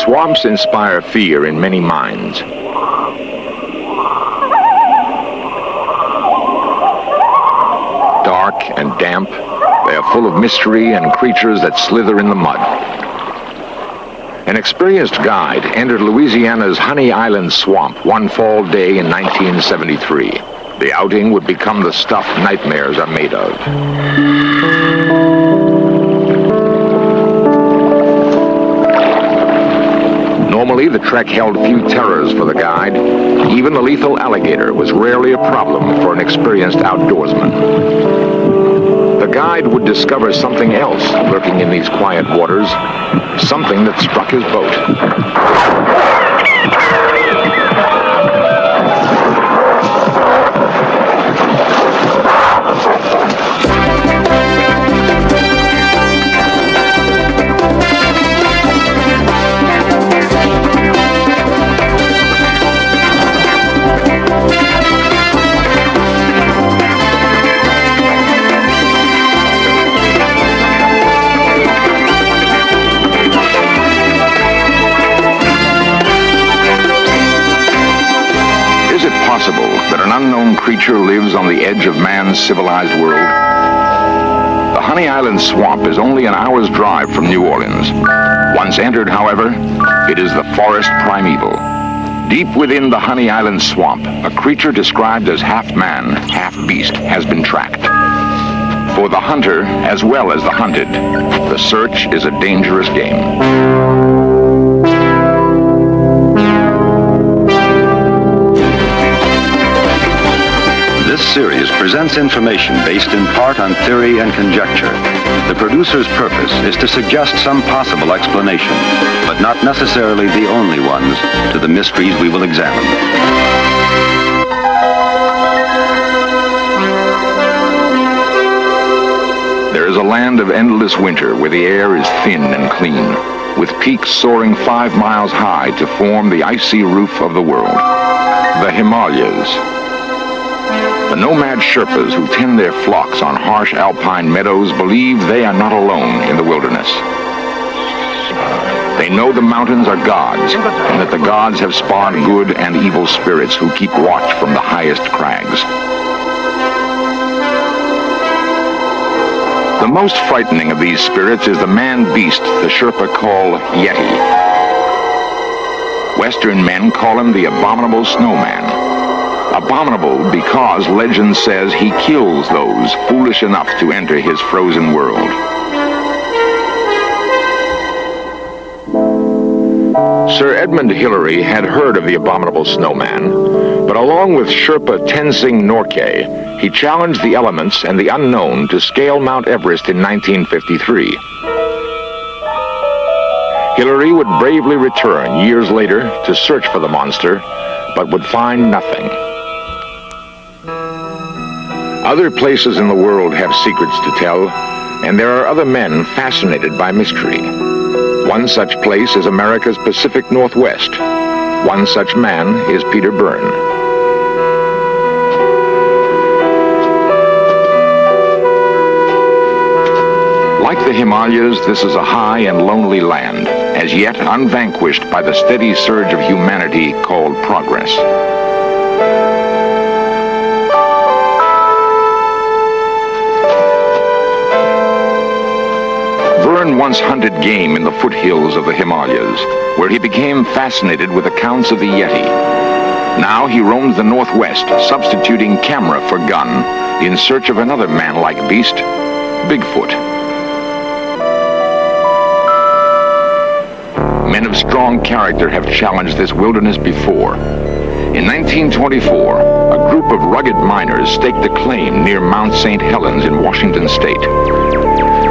Swamps inspire fear in many minds. Dark and damp, they are full of mystery and creatures that slither in the mud. An experienced guide entered Louisiana's Honey Island Swamp one fall day in 1973. The outing would become the stuff nightmares are made of. Normally, the trek held few terrors for the guide. Even the lethal alligator was rarely a problem for an experienced outdoorsman. The guide would discover something else lurking in these quiet waters, something that struck his boat. That an unknown creature lives on the edge of man's civilized world? The Honey Island Swamp is only an hour's drive from New Orleans. Once entered, however, it is the forest primeval. Deep within the Honey Island Swamp, a creature described as half man, half beast has been tracked. For the hunter, as well as the hunted, the search is a dangerous game. This series presents information based in part on theory and conjecture. The producer's purpose is to suggest some possible explanation, but not necessarily the only ones, to the mysteries we will examine. There is a land of endless winter where the air is thin and clean, with peaks soaring 5 miles high to form the icy roof of the world, the Himalayas. The nomad Sherpas who tend their flocks on harsh alpine meadows believe they are not alone in the wilderness. They know the mountains are gods, and that the gods have spawned good and evil spirits who keep watch from the highest crags. The most frightening of these spirits is the man-beast the Sherpa call Yeti. Western men call him the Abominable Snowman. Abominable because legend says he kills those foolish enough to enter his frozen world. Sir Edmund Hillary had heard of the Abominable Snowman, but along with Sherpa Tenzing Norgay, he challenged the elements and the unknown to scale Mount Everest in 1953. Hillary would bravely return years later to search for the monster, but would find nothing. Other places in the world have secrets to tell, and there are other men fascinated by mystery. One such place is America's Pacific Northwest. One such man is Peter Byrne. Like the Himalayas, this is a high and lonely land, as yet unvanquished by the steady surge of humanity called progress. Byrne once hunted game in the foothills of the Himalayas, where he became fascinated with accounts of the Yeti. Now he roams the Northwest, substituting camera for gun, in search of another man-like beast, Bigfoot. Men of strong character have challenged this wilderness before. In 1924, a group of rugged miners staked a claim near Mount St. Helens in Washington state.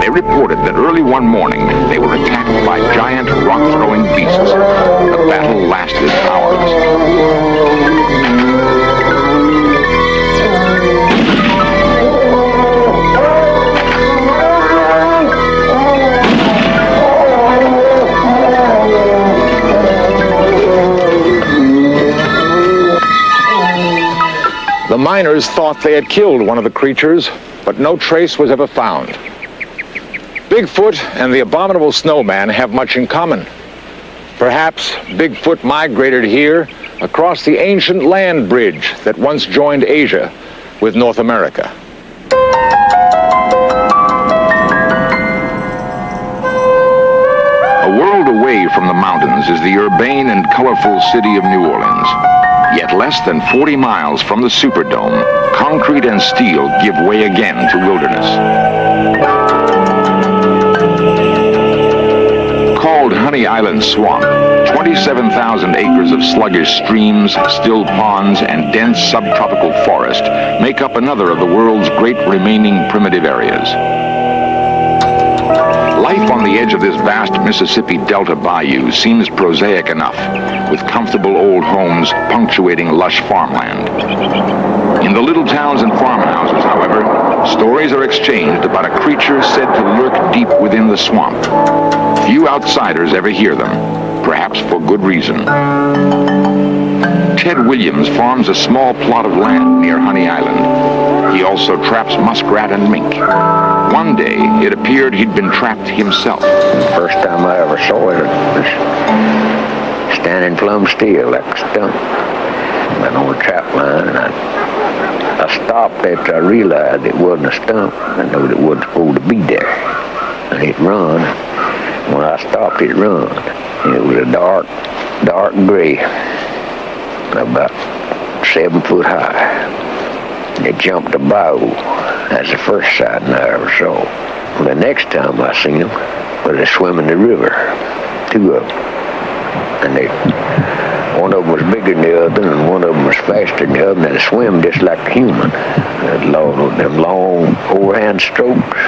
They reported that early one morning they were attacked by giant rock-throwing beasts. The battle lasted hours. The miners thought they had killed one of the creatures, but no trace was ever found. Bigfoot and the Abominable Snowman have much in common. Perhaps Bigfoot migrated here across the ancient land bridge that once joined Asia with North America. A world away from the mountains is the urbane and colorful city of New Orleans. Yet less than 40 miles from the Superdome, concrete and steel give way again to wilderness. Called Honey Island Swamp, 27,000 acres of sluggish streams, still ponds, and dense subtropical forest make up another of the world's great remaining primitive areas. Life on the edge of this vast Mississippi Delta bayou seems prosaic enough, with comfortable old homes punctuating lush farmland. In the little towns and farmhouses, however, stories are exchanged about a creature said to lurk deep within the swamp. Few outsiders ever hear them, perhaps for good reason. Ted Williams farms a small plot of land near Honey Island. He also traps muskrat and mink. One day, it appeared he'd been trapped himself. First time I ever saw it was standing plumb still like a stump. Went on a trap line, and I stopped after I realized it wasn't a stump. I knew it wasn't supposed to be there. And it run. When I stopped, it run. And it was a dark gray, about 7 foot high. And it jumped a bayou. That's the first sighting I ever saw. Well, the next time I seen them was they swimming the river, 2 of them. And one of them was bigger than the other, and one of them was faster than the other, and they swim just like a human. Them long overhand strokes.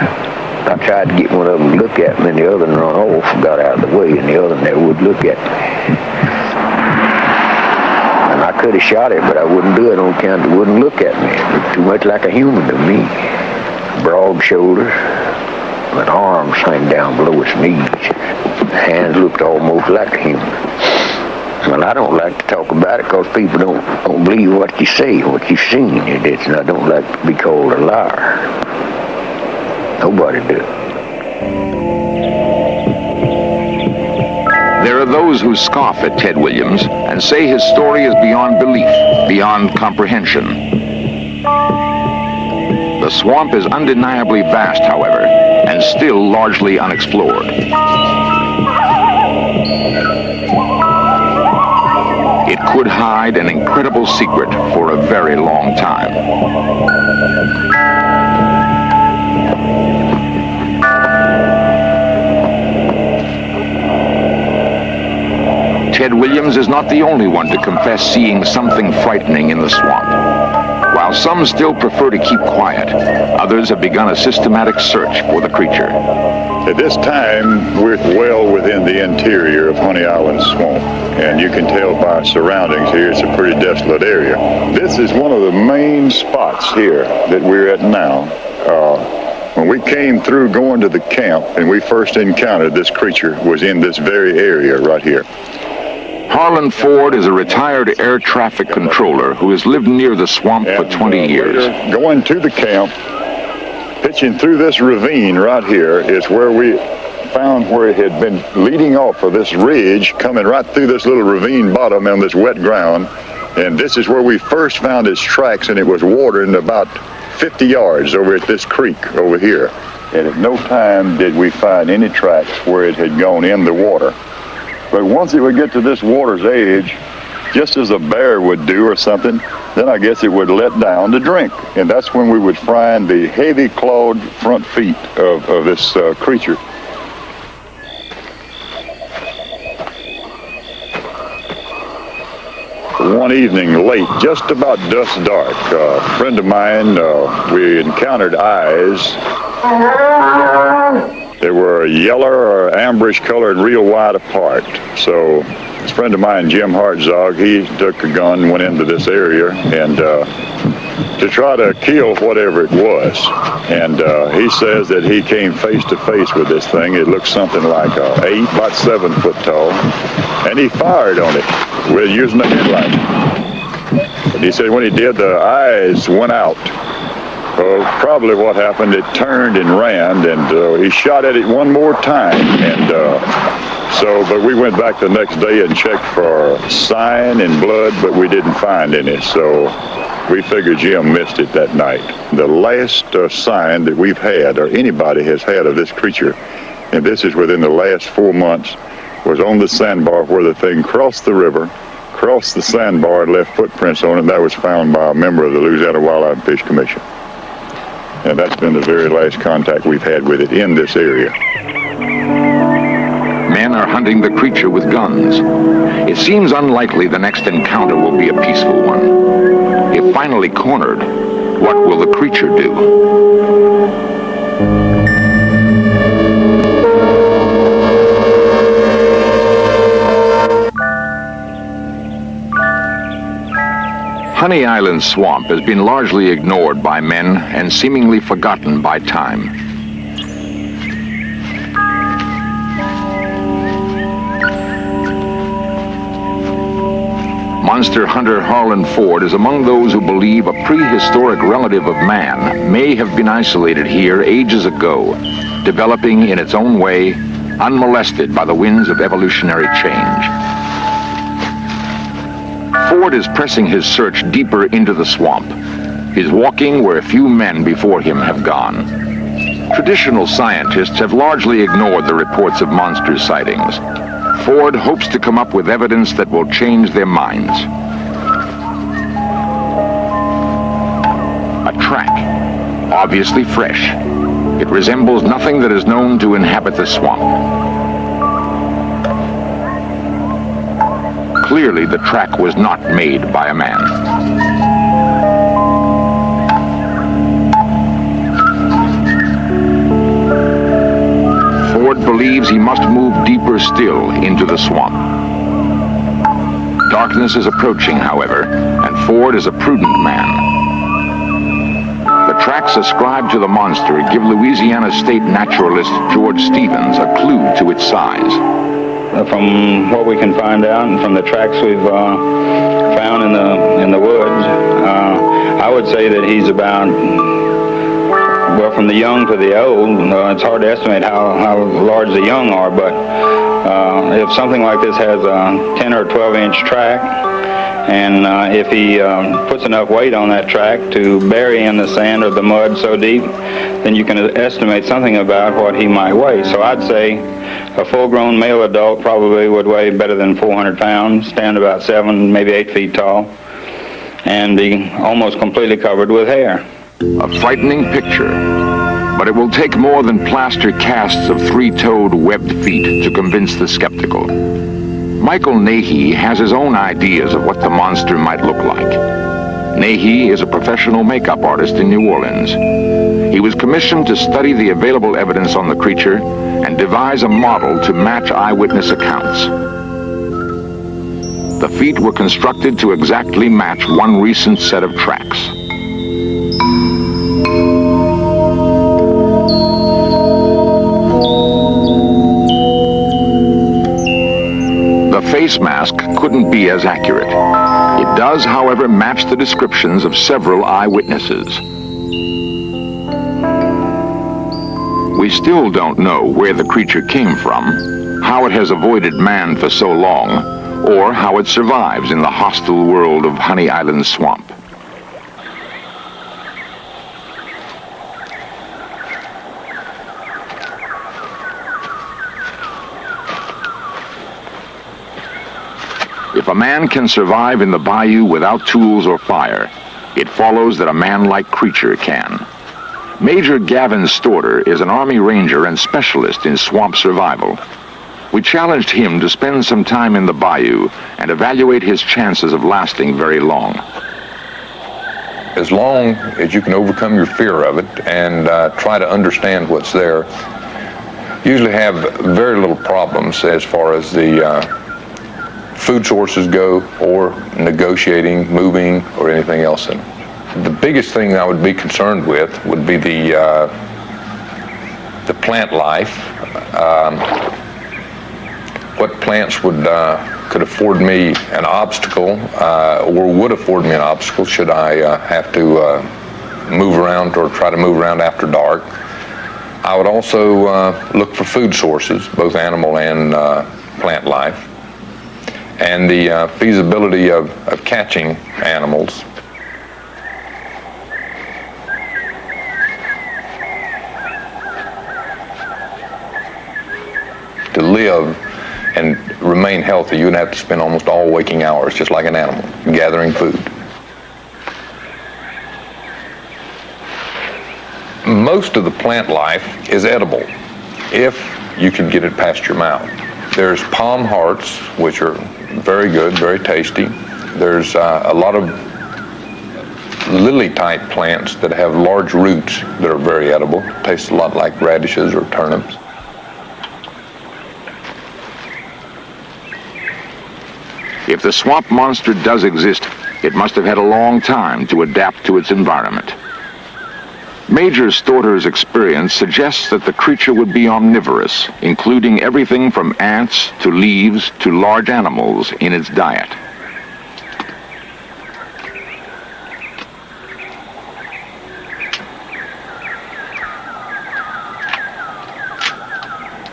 I tried to get one of them to look at me, and the other one run off, got out of the way, and the other one never would look at me. And I could have shot it, but I wouldn't do it on account it wouldn't look at me. It looked too much like a human to me. Broad shoulders, and arms hang down below its knees. Hands looked almost like a human. Well, I don't like to talk about it because people don't believe what you say, what you've seen. And I don't like to be called a liar. Nobody does. There are those who scoff at Ted Williams and say his story is beyond belief, beyond comprehension. The swamp is undeniably vast, however, and still largely unexplored. It could hide an incredible secret for a very long time. Ted Williams is not the only one to confess seeing something frightening in the swamp. While some still prefer to keep quiet, others have begun a systematic search for the creature. At this time, we're well within the interior of Honey Island Swamp, and you can tell by surroundings here it's a pretty desolate area. This is one of the main spots here that we're at now. When we came through going to the camp and we first encountered this creature was in this very area right here. Harlan Ford is a retired air traffic controller who has lived near the swamp for 20 years. Going to the camp, pitching through this ravine right here is where we found where it had been leading off of this ridge, coming right through this little ravine bottom on this wet ground. And this is where we first found its tracks, and it was watering about 50 yards over at this creek over here. And at no time did we find any tracks where it had gone in the water. But once it would get to this water's edge, just as a bear would do or something, then I guess it would let down to drink. And that's when we would find the heavy clawed front feet of this creature. One evening late, just about dusk dark, a friend of mine, we encountered eyes. They were yellow or ambrish colored, real wide apart. So this friend of mine, Jim Hartzog, he took a gun, went into this area, and to try to kill whatever it was. And he says that he came face to face with this thing. It looked something like about 7 foot tall, and he fired on it with using a headlight. But he said when he did, the eyes went out. Probably what happened, it turned and ran, and he shot at it one more time, and So, but we went back the next day and checked for sign and blood, but we didn't find any. So we figured Jim missed it that night. The last sign that we've had, or anybody has had, of this creature, and this is within the last 4 months, was on the sandbar where the thing crossed the river, crossed the sandbar, and left footprints on it. And that was found by a member of the Louisiana Wildlife and Fish Commission. And that's been the very last contact we've had with it in this area. Men are hunting the creature with guns. It seems unlikely the next encounter will be a peaceful one. If finally cornered, what will the creature do? Honey Island Swamp has been largely ignored by men and seemingly forgotten by time. Monster hunter Harlan Ford is among those who believe a prehistoric relative of man may have been isolated here ages ago, developing in its own way, unmolested by the winds of evolutionary change. Ford is pressing his search deeper into the swamp. He's walking where a few men before him have gone. Traditional scientists have largely ignored the reports of monster sightings. Ford hopes to come up with evidence that will change their minds. A track, obviously fresh. It resembles nothing that is known to inhabit the swamp. Clearly, the track was not made by a man. Ford believes he must move deeper still into the swamp. Darkness is approaching, however, and Ford is a prudent man. The tracks ascribed to the monster give Louisiana state naturalist George Stevens a clue to its size. From what we can find out and from the tracks we've found in the woods, I would say that he's about, well, from the young to the old. It's hard to estimate how large the young are, but if something like this has a 10 or 12-inch track, and if he puts enough weight on that track to bury in the sand or the mud so deep, then you can estimate something about what he might weigh. So I'd say a full-grown male adult probably would weigh better than 400 pounds, stand about 7, maybe 8 feet tall, and be almost completely covered with hair. A frightening picture, but it will take more than plaster casts of three-toed webbed feet to convince the skeptical. Michael Nahey has his own ideas of what the monster might look like. Nahey is a professional makeup artist in New Orleans. He was commissioned to study the available evidence on the creature and devise a model to match eyewitness accounts. The feet were constructed to exactly match one recent set of tracks. The face mask couldn't be as accurate. It does, however, match the descriptions of several eyewitnesses. We still don't know where the creature came from, how it has avoided man for so long, or how it survives in the hostile world of Honey Island Swamp. If a man can survive in the bayou without tools or fire, it follows that a man-like creature can. Major Gavin Storter is an Army Ranger and specialist in swamp survival. We challenged him to spend some time in the bayou and evaluate his chances of lasting very long. As long as you can overcome your fear of it and try to understand what's there, you usually have very little problems as far as the food sources go, or negotiating, moving, or anything else. And the biggest thing I would be concerned with would be the plant life. What plants could afford me an obstacle, or would afford me an obstacle should I have to move around or try to move around after dark. I would also look for food sources, both animal and plant life, and the feasibility of catching animals. To live and remain healthy, you'd have to spend almost all waking hours, just like an animal, gathering food. Most of the plant life is edible, if you can get it past your mouth. There's palm hearts, which are very good, very tasty. There's a lot of lily-type plants that have large roots that are very edible. Tastes a lot like radishes or turnips. If the swamp monster does exist, it must have had a long time to adapt to its environment. Major Storter's experience suggests that the creature would be omnivorous, including everything from ants to leaves to large animals in its diet.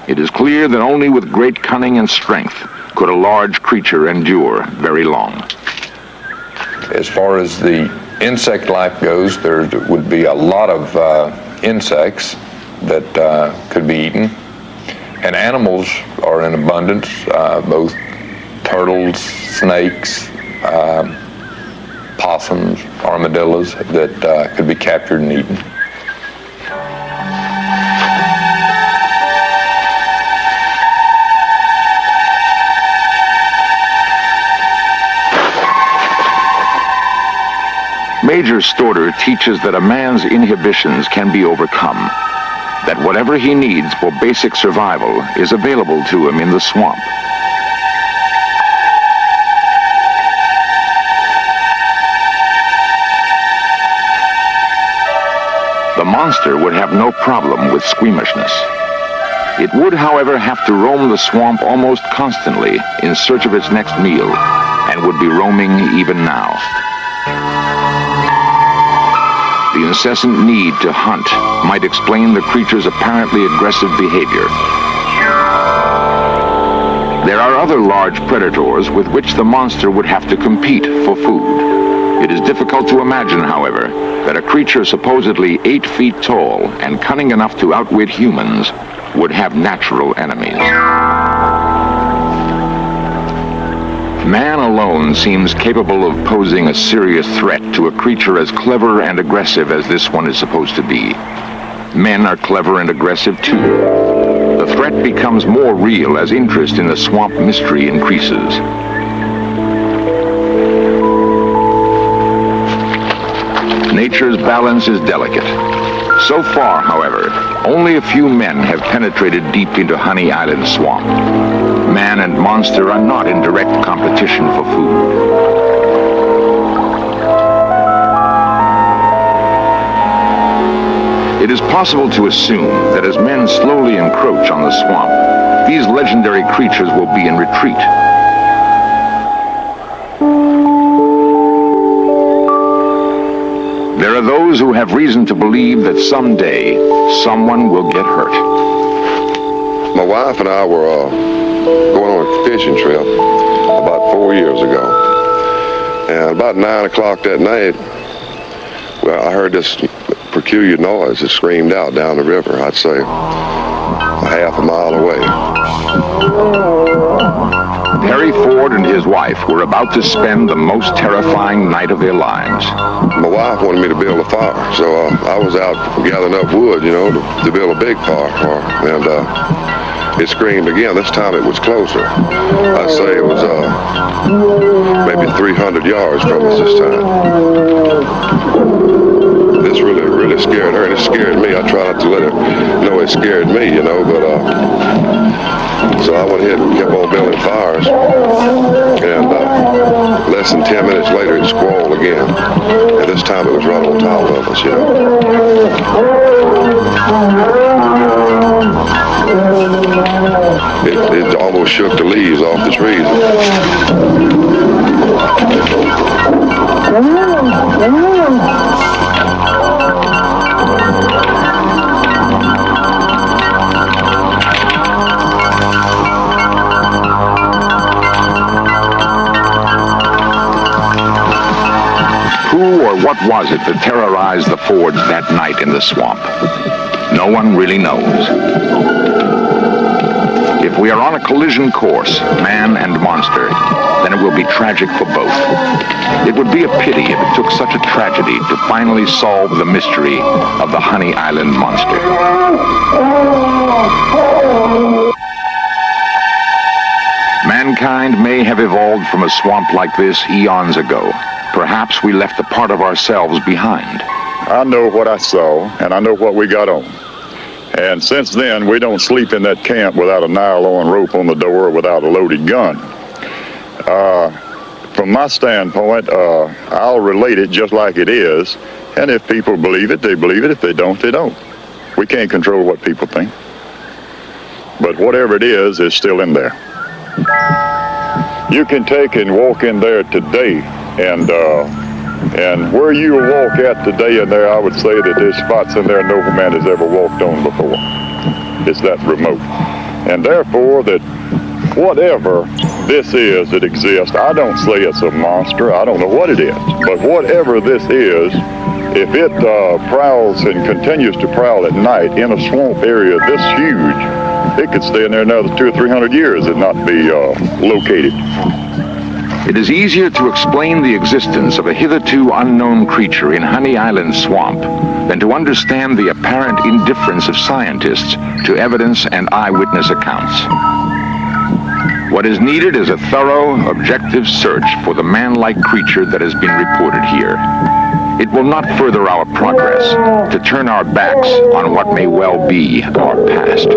It is clear that only with great cunning and strength could a large creature endure very long. As far as the insect life goes, there would be a lot of insects that could be eaten. And animals are in abundance, both turtles, snakes, possums, armadillos that could be captured and eaten. Major Storter teaches that a man's inhibitions can be overcome, that whatever he needs for basic survival is available to him in the swamp. The monster would have no problem with squeamishness. It would, however, have to roam the swamp almost constantly in search of its next meal, and would be roaming even now. The incessant need to hunt might explain the creature's apparently aggressive behavior. There are other large predators with which the monster would have to compete for food. It is difficult to imagine, however, that a creature supposedly 8 feet tall and cunning enough to outwit humans would have natural enemies. Man alone seems capable of posing a serious threat to a creature as clever and aggressive as this one is supposed to be. Men are clever and aggressive too. The threat becomes more real as interest in the swamp mystery increases. Nature's balance is delicate. So far, however, only a few men have penetrated deep into Honey Island Swamp. Man and monster are not in direct competition for food. It is possible to assume that as men slowly encroach on the swamp, these legendary creatures will be in retreat. There are those who have reason to believe that someday someone will get hurt. My wife and I were going on a fishing trip about 4 years ago. And about 9 o'clock that night, well, I heard this peculiar noise that screamed out down the river, I'd say a half a mile away. Harry Ford and his wife were about to spend the most terrifying night of their lives. My wife wanted me to build a fire, so I was out gathering up wood, you know, to build a big fire. And it screamed again. This time it was closer. I'd say it was maybe 300 yards from us this time. This really scared her, and it scared me. I tried not to let her know it scared me, you know, but so I went ahead and kept on building fires. And less than 10 minutes later, it squalled again. And this time it was right on top of us, you know. It almost shook the leaves off the trees. What was it that terrorized the Fords that night in the swamp? No one really knows. If we are on a collision course, man and monster, then it will be tragic for both. It would be a pity if it took such a tragedy to finally solve the mystery of the Honey Island monster. Mankind may have evolved from a swamp like this eons ago. Perhaps we left a part of ourselves behind. I know what I saw, and I know what we got on. And since then, we don't sleep in that camp without a nylon rope on the door or without a loaded gun. From my standpoint, I'll relate it just like it is. And if people believe it, they believe it. If they don't, they don't. We can't control what people think. But whatever it is still in there. You can take and walk in there today, and where you walk at today in there, I would say that there's spots in there no man has ever walked on before. It's that remote. And therefore, that whatever this is that exists, I don't say it's a monster. I don't know what it is. But whatever this is, if it prowls and continues to prowl at night in a swamp area this huge, it could stay in there another 200 or 300 years and not be located. It is easier to explain the existence of a hitherto unknown creature in Honey Island swamp than to understand the apparent indifference of scientists to evidence and eyewitness accounts. What is needed is a thorough, objective search for the man-like creature that has been reported here. It will not further our progress to turn our backs on what may well be our past.